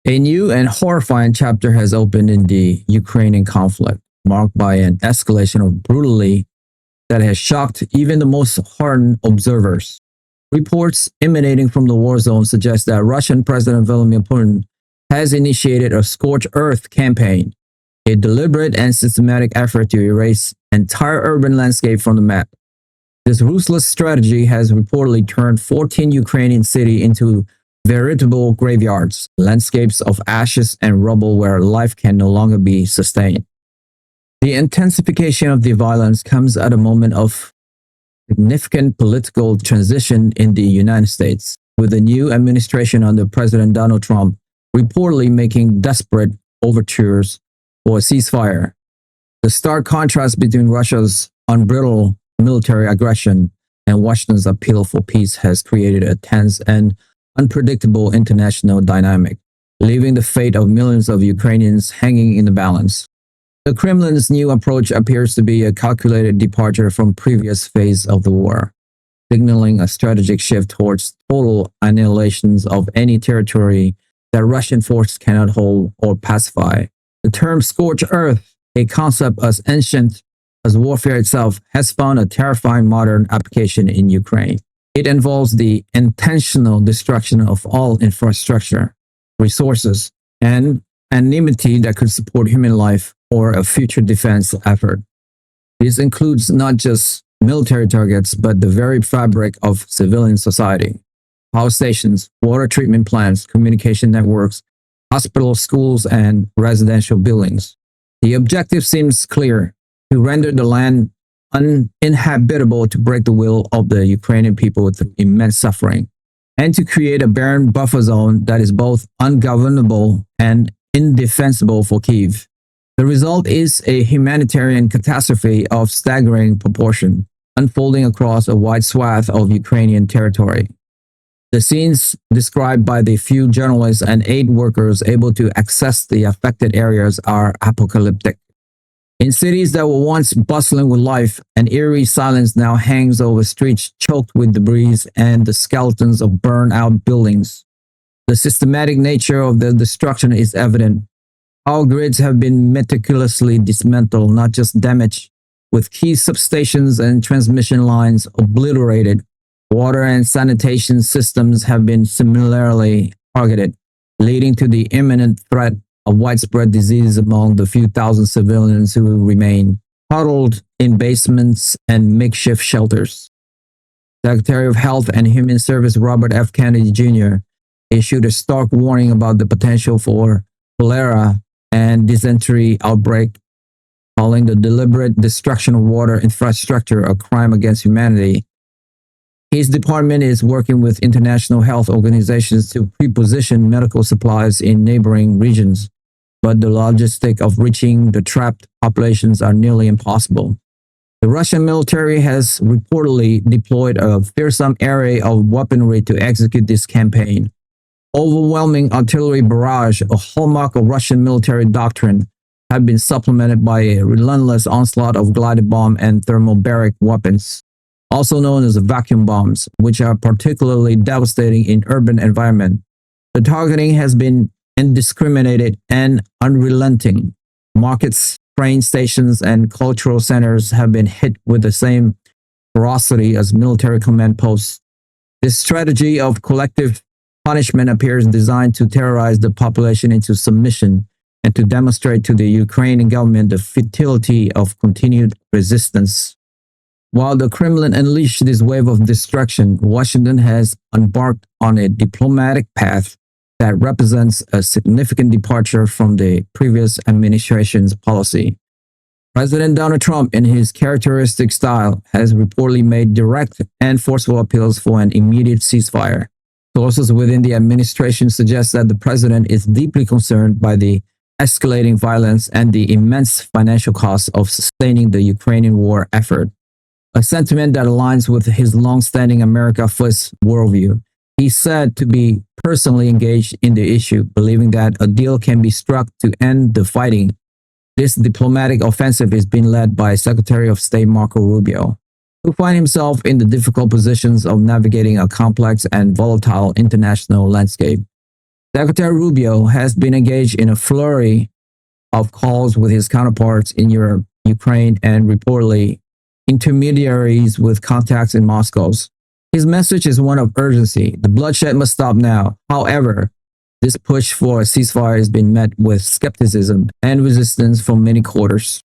A new and horrifying chapter has opened in the Ukrainian conflict, marked by an escalation of brutality that has shocked even the most hardened observers. Reports emanating from the war zone suggest that Russian President Vladimir Putin has initiated a scorched earth campaign, a deliberate and systematic effort to erase entire urban landscape from the map. This ruthless strategy has reportedly turned 14 Ukrainian cities into veritable graveyards, landscapes of ashes and rubble where life can no longer be sustained. The intensification of the violence comes at a moment of significant political transition in the United States, with the new administration under President Donald Trump reportedly making desperate overtures for a ceasefire. The stark contrast between Russia's unbridled military aggression and Washington's appeal for peace has created a tense and unpredictable international dynamic, leaving the fate of millions of Ukrainians hanging in the balance. The Kremlin's new approach appears to be a calculated departure from previous phase of the war, signaling a strategic shift towards total annihilation of any territory that Russian forces cannot hold or pacify. The term scorched earth, a concept as ancient as warfare itself, has found a terrifying modern application in Ukraine. It involves the intentional destruction of all infrastructure, resources, and anonymity that could support human life or a future defense effort. This includes not just military targets, but the very fabric of civilian society. Power stations, water treatment plants, communication networks, hospitals, schools, and residential buildings. The objective seems clear: to render the land uninhabitable, to break the will of the Ukrainian people through immense suffering, and to create a barren buffer zone that is both ungovernable and indefensible for Kyiv. The result is a humanitarian catastrophe of staggering proportion, unfolding across a wide swath of Ukrainian territory. The scenes described by the few journalists and aid workers able to access the affected areas are apocalyptic. In cities that were once bustling with life, an eerie silence now hangs over streets choked with debris and the skeletons of burned-out buildings. The systematic nature of the destruction is evident. Power grids have been meticulously dismantled, not just damaged, with key substations and transmission lines obliterated. Water and sanitation systems have been similarly targeted, leading to the imminent threat of widespread disease among the few thousand civilians who remain huddled in basements and makeshift shelters. Secretary of Health and Human Services Robert F. Kennedy Jr. issued a stark warning about the potential for cholera and dysentery outbreak, calling the deliberate destruction of water infrastructure a crime against humanity. His department is working with international health organizations to pre-position medical supplies in neighboring regions, but the logistic of reaching the trapped populations are nearly impossible. The Russian military has reportedly deployed a fearsome array of weaponry to execute this campaign. Overwhelming artillery barrage, a hallmark of Russian military doctrine, have been supplemented by a relentless onslaught of glided bomb and thermobaric weapons, also known as vacuum bombs, which are particularly devastating in urban environments. The targeting has been indiscriminated and unrelenting. Markets, train stations, and cultural centers have been hit with the same ferocity as military command posts. This strategy of collective punishment appears designed to terrorize the population into submission and to demonstrate to the Ukrainian government the futility of continued resistance. While the Kremlin unleashed this wave of destruction, Washington has embarked on a diplomatic path that represents a significant departure from the previous administration's policy. President Donald Trump, in his characteristic style, has reportedly made direct and forceful appeals for an immediate ceasefire. Sources within the administration suggest that the president is deeply concerned by the escalating violence and the immense financial costs of sustaining the Ukrainian war effort, a sentiment that aligns with his long-standing America First worldview. He's said to be personally engaged in the issue, believing that a deal can be struck to end the fighting. This diplomatic offensive is being led by Secretary of State Marco Rubio, who finds himself in the difficult positions of navigating a complex and volatile international landscape. Secretary Rubio has been engaged in a flurry of calls with his counterparts in Europe, Ukraine, and reportedly intermediaries with contacts in Moscow. His message is one of urgency. The bloodshed must stop now. However, this push for a ceasefire has been met with skepticism and resistance from many quarters.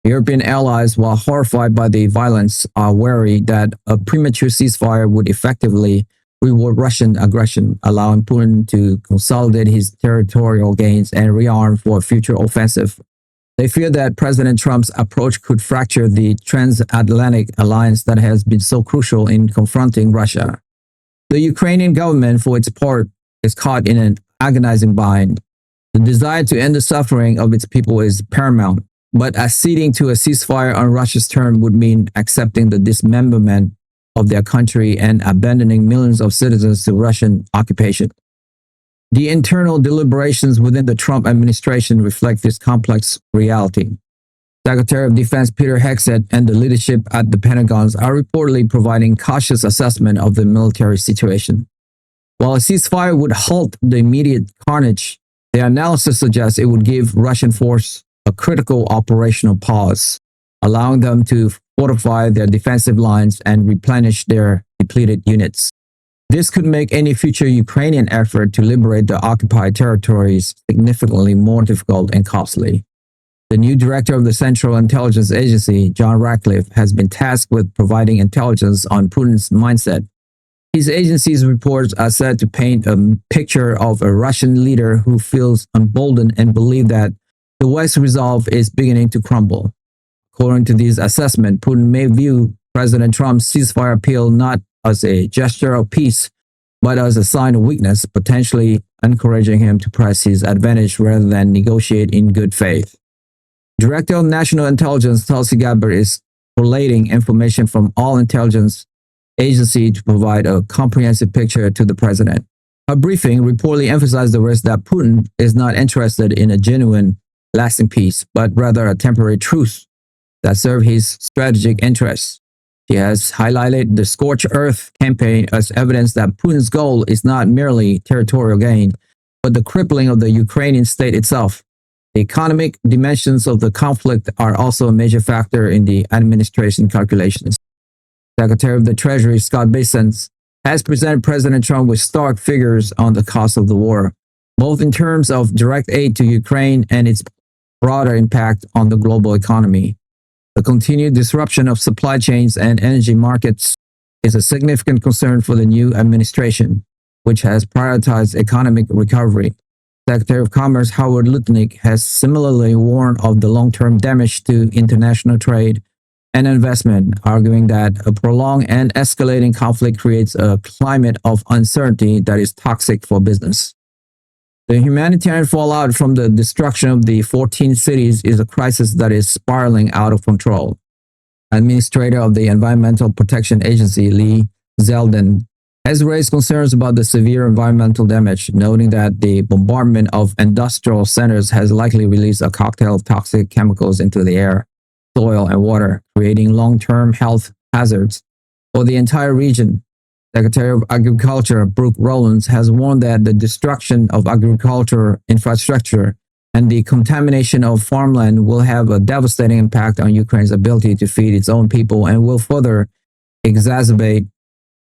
European allies, while horrified by the violence, are wary that a premature ceasefire would effectively reward Russian aggression, allowing Putin to consolidate his territorial gains and rearm for a future offensive. They fear that President Trump's approach could fracture the transatlantic alliance that has been so crucial in confronting Russia. The Ukrainian government, for its part, is caught in an agonizing bind. The desire to end the suffering of its people is paramount, but acceding to a ceasefire on Russia's terms would mean accepting the dismemberment of their country and abandoning millions of citizens to Russian occupation. The internal deliberations within the Trump administration reflect this complex reality. Secretary of Defense Peter Hegseth and the leadership at the Pentagon are reportedly providing cautious assessment of the military situation. While a ceasefire would halt the immediate carnage, the analysis suggests it would give Russian force a critical operational pause, allowing them to fortify their defensive lines and replenish their depleted units. This could make any future Ukrainian effort to liberate the occupied territories significantly more difficult and costly. The new director of the Central Intelligence Agency, John Ratcliffe, has been tasked with providing intelligence on Putin's mindset. His agency's reports are said to paint a picture of a Russian leader who feels emboldened and believes that the West's resolve is beginning to crumble. According to these assessments, Putin may view President Trump's ceasefire appeal not as a gesture of peace, but as a sign of weakness, potentially encouraging him to press his advantage rather than negotiate in good faith. Director of National Intelligence Tulsi Gabbard is collating information from all intelligence agencies to provide a comprehensive picture to the president. Her briefing reportedly emphasized the risk that Putin is not interested in a genuine, lasting peace, but rather a temporary truce that serves his strategic interests. She has highlighted the Scorched Earth campaign as evidence that Putin's goal is not merely territorial gain, but the crippling of the Ukrainian state itself. The economic dimensions of the conflict are also a major factor in the administration calculations. Secretary of the Treasury Scott Bessent has presented President Trump with stark figures on the cost of the war, both in terms of direct aid to Ukraine and its broader impact on the global economy. The continued disruption of supply chains and energy markets is a significant concern for the new administration, which has prioritized economic recovery. Secretary of Commerce Howard Lutnick has similarly warned of the long-term damage to international trade and investment, arguing that a prolonged and escalating conflict creates a climate of uncertainty that is toxic for business. The humanitarian fallout from the destruction of the 14 cities is a crisis that is spiraling out of control. Administrator of the Environmental Protection Agency, Lee Zeldin, has raised concerns about the severe environmental damage, noting that the bombardment of industrial centers has likely released a cocktail of toxic chemicals into the air, soil, and water, creating long-term health hazards for the entire region. Secretary of Agriculture Brooke Rollins has warned that the destruction of agricultural infrastructure and the contamination of farmland will have a devastating impact on Ukraine's ability to feed its own people and will further exacerbate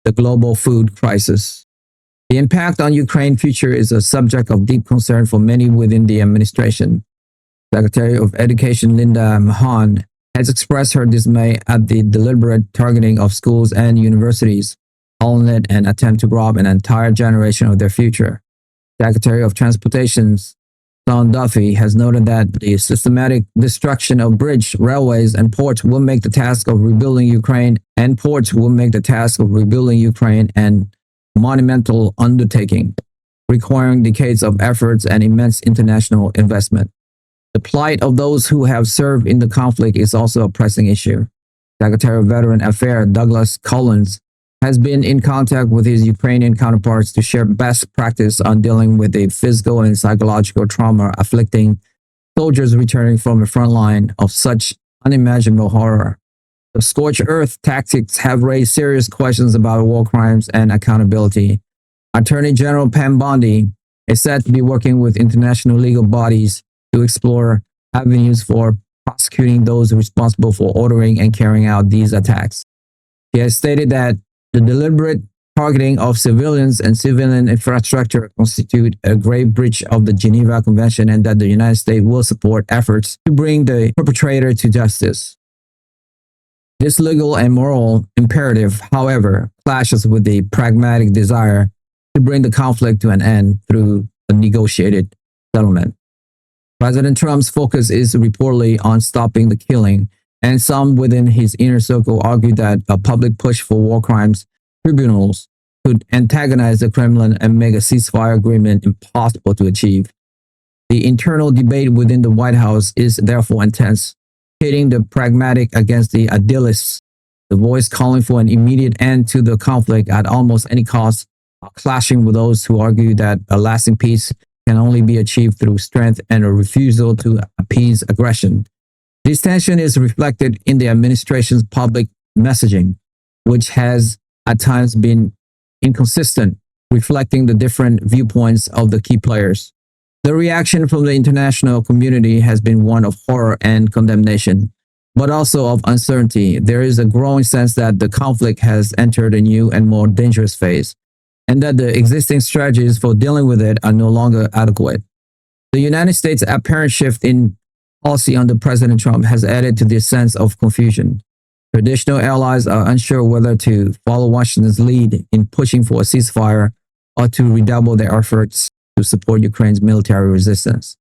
the global food crisis. The impact on Ukraine's future is a subject of deep concern for many within the administration. Secretary of Education Linda Mahan has expressed her dismay at the deliberate targeting of schools and universities, calling it an attempt to rob an entire generation of their future. Secretary of Transportation Sean Duffy has noted that the systematic destruction of bridges, railways, and ports will make the task of rebuilding Ukraine an monumental undertaking, requiring decades of efforts and immense international investment. The plight of those who have served in the conflict is also a pressing issue. Secretary of Veteran Affairs Douglas Collins has been in contact with his Ukrainian counterparts to share best practice on dealing with the physical and psychological trauma afflicting soldiers returning from the front line of such unimaginable horror. The Scorched Earth tactics have raised serious questions about war crimes and accountability. Attorney General Pam Bondi is said to be working with international legal bodies to explore avenues for prosecuting those responsible for ordering and carrying out these attacks. He has stated that the deliberate targeting of civilians and civilian infrastructure constitute a grave breach of the Geneva Convention and that the United States will support efforts to bring the perpetrator to justice. This legal and moral imperative, however, clashes with the pragmatic desire to bring the conflict to an end through a negotiated settlement. President Trump's focus is reportedly on stopping the killing, and some within his inner circle argue that a public push for war crimes tribunals could antagonize the Kremlin and make a ceasefire agreement impossible to achieve. The internal debate within the White House is therefore intense, pitting the pragmatic against the idealists. The voice calling for an immediate end to the conflict at almost any cost are clashing with those who argue that a lasting peace can only be achieved through strength and a refusal to appease aggression. This tension is reflected in the administration's public messaging, which has at times been inconsistent, reflecting the different viewpoints of the key players. The reaction from the international community has been one of horror and condemnation, but also of uncertainty. There is a growing sense that the conflict has entered a new and more dangerous phase, and that the existing strategies for dealing with it are no longer adequate. The United States' apparent shift in policy under President Trump has added to this sense of confusion. Traditional allies are unsure whether to follow Washington's lead in pushing for a ceasefire or to redouble their efforts to support Ukraine's military resistance.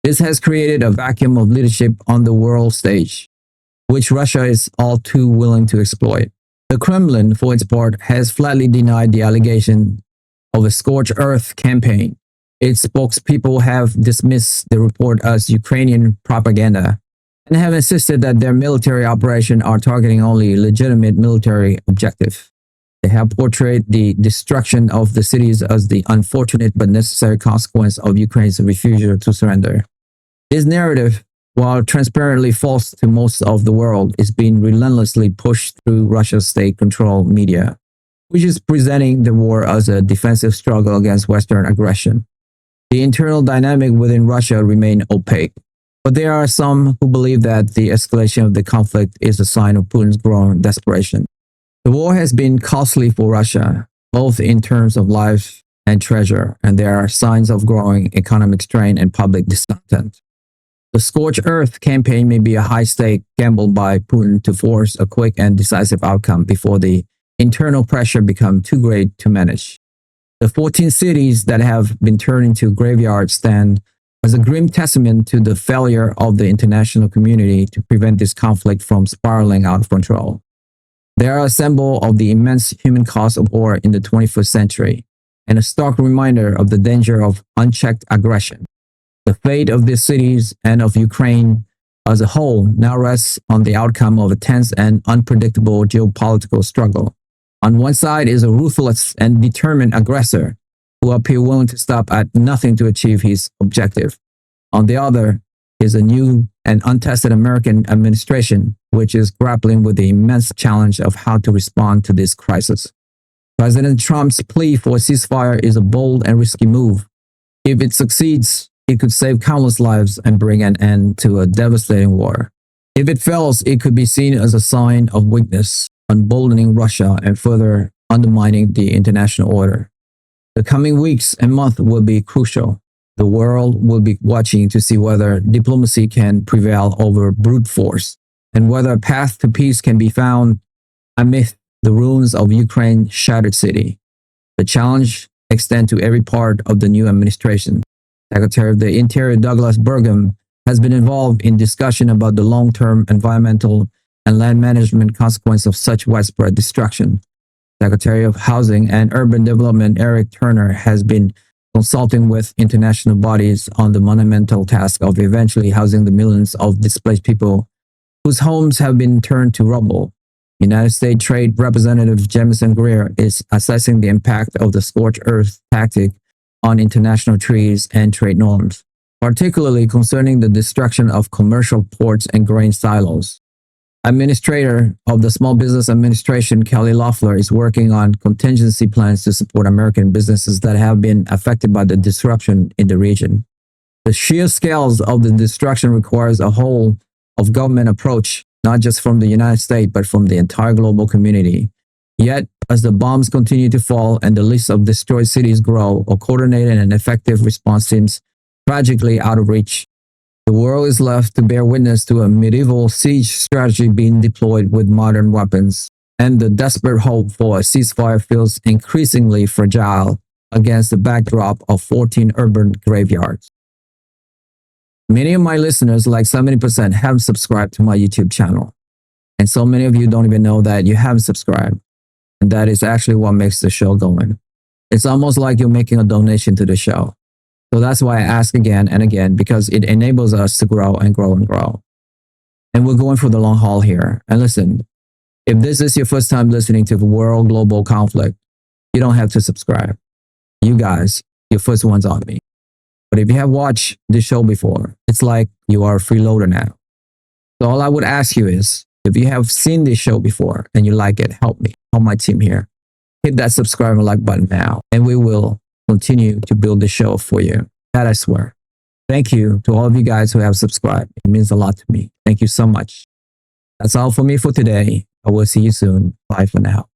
This has created a vacuum of leadership on the world stage, which Russia is all too willing to exploit. The Kremlin, for its part, has flatly denied the allegation of a scorched earth campaign. Its spokespeople have dismissed the report as Ukrainian propaganda and have insisted that their military operations are targeting only legitimate military objectives. They have portrayed the destruction of the cities as the unfortunate but necessary consequence of Ukraine's refusal to surrender. This narrative, while transparently false to most of the world, is being relentlessly pushed through Russia's state-controlled media, which is presenting the war as a defensive struggle against Western aggression. The internal dynamic within Russia remains opaque, but there are some who believe that the escalation of the conflict is a sign of Putin's growing desperation. The war has been costly for Russia, both in terms of life and treasure, and there are signs of growing economic strain and public discontent. The Scorched Earth campaign may be a high-stake gamble by Putin to force a quick and decisive outcome before the internal pressure becomes too great to manage. The 14 cities that have been turned into graveyards stand as a grim testament to the failure of the international community to prevent this conflict from spiraling out of control. They are a symbol of the immense human cost of war in the 21st century and a stark reminder of the danger of unchecked aggression. The fate of these cities and of Ukraine as a whole now rests on the outcome of a tense and unpredictable geopolitical struggle. On one side is a ruthless and determined aggressor who appears willing to stop at nothing to achieve his objective. On the other is a new and untested American administration, which is grappling with the immense challenge of how to respond to this crisis. President Trump's plea for a ceasefire is a bold and risky move. If it succeeds, it could save countless lives and bring an end to a devastating war. If it fails, it could be seen as a sign of weakness, emboldening Russia and further undermining the international order. The coming weeks and months will be crucial. The world will be watching to see whether diplomacy can prevail over brute force and whether a path to peace can be found amid the ruins of Ukraine's shattered city. The challenge extends to every part of the new administration. Secretary of the Interior Douglas Burgum has been involved in discussion about the long-term environmental and land management consequences of such widespread destruction. Secretary of Housing and Urban Development Eric Turner has been consulting with international bodies on the monumental task of eventually housing the millions of displaced people whose homes have been turned to rubble. United States Trade Representative Jamison Greer is assessing the impact of the scorched earth tactic on international treaties and trade norms, particularly concerning the destruction of commercial ports and grain silos. Administrator of the Small Business Administration, Kelly Loeffler, is working on contingency plans to support American businesses that have been affected by the disruption in the region. The sheer scales of the destruction requires a whole of government approach, not just from the United States, but from the entire global community. Yet, as the bombs continue to fall and the list of destroyed cities grow, a coordinated and effective response seems tragically out of reach. The world is left to bear witness to a medieval siege strategy being deployed with modern weapons, and the desperate hope for a ceasefire feels increasingly fragile against the backdrop of 14 urban graveyards. Many of my listeners, like 70%, haven't subscribed to my YouTube channel. And so many of you don't even know that you haven't subscribed. And that is actually what makes the show going. It's almost like you're making a donation to the show. So that's why I ask again and again, because it enables us to grow and grow and grow. And we're going for the long haul here. And listen, if this is your first time listening to world global conflict, you don't have to subscribe. You guys, you're first ones on me. But if you have watched the show before, it's like you are a freeloader now. So all I would ask you is, if you have seen this show before and you like it, help me, help my team here. Hit that subscribe and like button now, and we will continue to build the show for you. That I swear. Thank you to all of you guys who have subscribed. It means a lot to me. Thank you so much. That's all for me for today. I will see you soon. Bye for now.